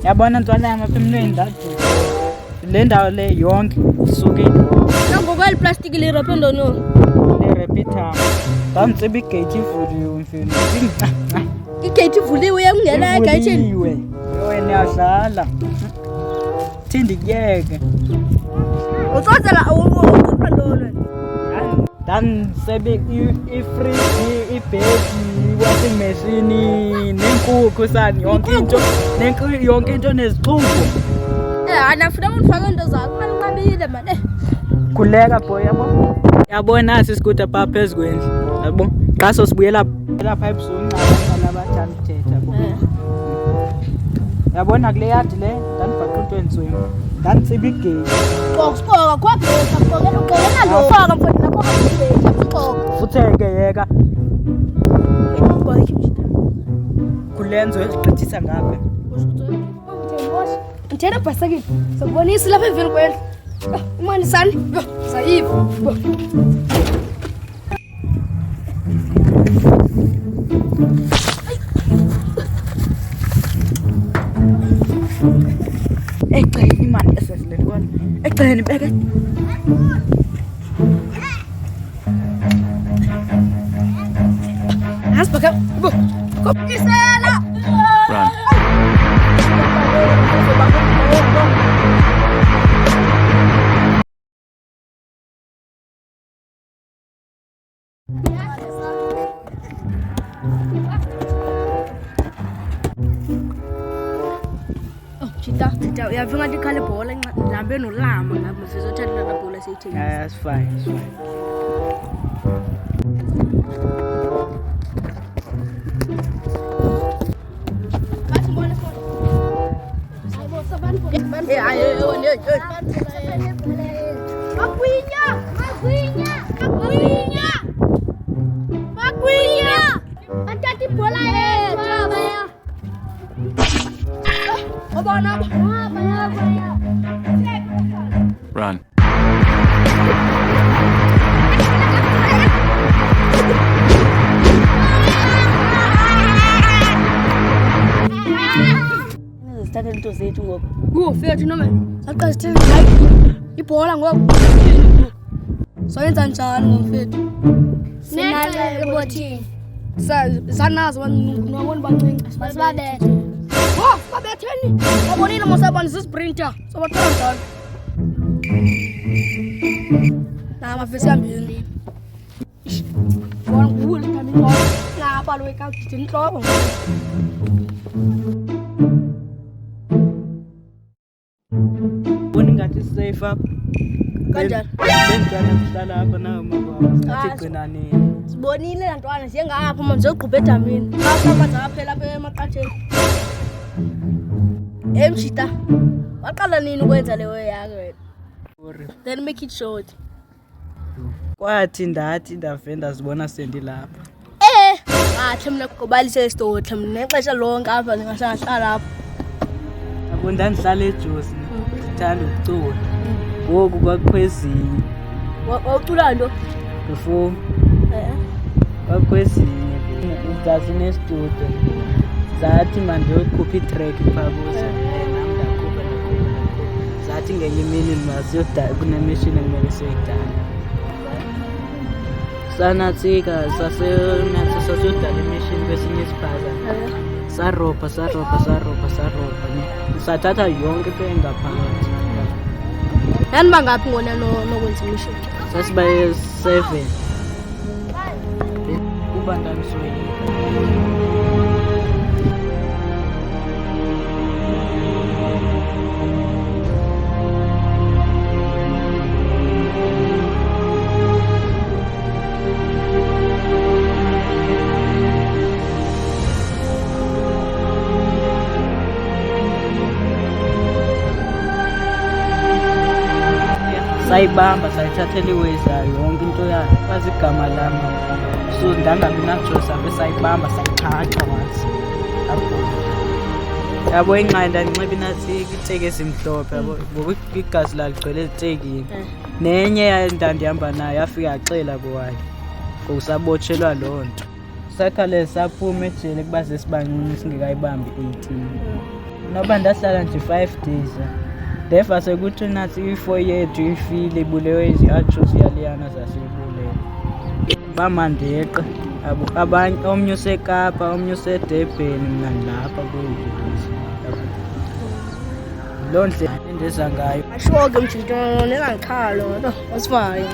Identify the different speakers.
Speaker 1: Yabona ntwana ngapha emnweni ndadu le ndawo le yonke isukile
Speaker 2: nangokweli plastic le rapendo no
Speaker 1: le repeater dantsiba igate ivuliwe mfini
Speaker 2: igate ivuliwe uyangena egate
Speaker 1: wena yadlala thindi kuyeke
Speaker 2: utsozela awuqondolo
Speaker 1: dan sebe i-fridge ibhedi washing machine nenkukhu sani yonke into nezixubo
Speaker 2: anafuna undifaka into zakho manqabile mane
Speaker 1: khuleka boy yabona sisikude pha phezu kwendlu yabo xa sosibuyela lapha ebusuku nabantwana abathanda uthetha yabo yabona kule yadi le ndanibhaqa into enzweni ndantsiba igate
Speaker 2: qoqa qoqela lo faka mfowethu nakho qoqa
Speaker 1: futheke yeka kulenzo ezigqithisa ngapha
Speaker 2: Ntena pasakile sobonisa lapha eveni kwendlu imani sani sayiva
Speaker 1: egcene imali esesileni kona egcene beke
Speaker 2: asibaka isela Chita uyavunga ndikhale ibhola ngihambe nolama ngapha sizothatha la bhola seyithengisa.
Speaker 1: Yeah, that's fine.
Speaker 3: Run.
Speaker 2: Sithatha into zethu ngoku. Ufethu noma saqala sithenga ibhola ngoku. Soyenza njani ngomfethu?
Speaker 4: Sinale ebothini.
Speaker 2: Sanazo nobona bancinci.
Speaker 4: Basibabethe.
Speaker 2: Babetheni. Babonile mosabani sisiprinter. Sobathola njalo. Amafesi ambili. Bona nguwe lithambi inhloko. Lapha lo ekagidini inhloko.
Speaker 1: Bona ngathi safe up.
Speaker 2: Kanjani?
Speaker 1: Benzana sihlala apha nawo mababa. Athi qinani.
Speaker 2: Sibonile lantwana siye ngapha manje uqhubhe edamini. Lapha amanzi aphela apha emaqatheni. Emshita. Waqala nini ukwenza leyo yakho wena? Then make it short.
Speaker 1: Kwathi ndathi ndavenda sibona sendilapha.
Speaker 2: Ahle mina kubalise isitothe mina nexesha lonke apha ngingahlala lapha.
Speaker 1: Yabo ndandihlala eJosi ngithanda ukucula. Ngoku kwakukhwezinye.
Speaker 2: Wawucula nto?
Speaker 1: Before. Kwakukhwezinye. Zazi nestudio. Zathi manje ukhupha itrack phakuzo. Nami ndakhupha zathi ngenye imini masiyodala kunemishini ekumele siyidala. Sanatsika sasiyodala imishini kwesinye isiphaza. Saropa. Sathatha yonke into engaphakathi.
Speaker 2: Yani bangaphi ngona nokwenza imishini?
Speaker 1: Sasibaye 7. Kuba ndanisoyika. Sayibamba sayithathela iweza yonke into yayo kwazi igama lami so ndangabi naJosa besayibamba sayithatha wathi yabo inqanda ndinxiba inathi itekisi imhlophe yabo ngoku igazi laligcwele ezitekini nenye ndandihamba nayo yafika yaxela kuwayo ngoku sabotshelwa loo nto sakhale saphuma ejele kuba sesibancinci singekayibambi 18 noba ndahlala nje 5 days ndeva sekuthi nathi i-4 yethu ifile ibulewe zi-atros yaliyana zasebulewe bamandeqe abanye omnye usekapa omnye usedebheni mna ndilapha kwezi loo ndlela endiza ngayo
Speaker 2: ashoke mjintoni engandikhalo no asifanye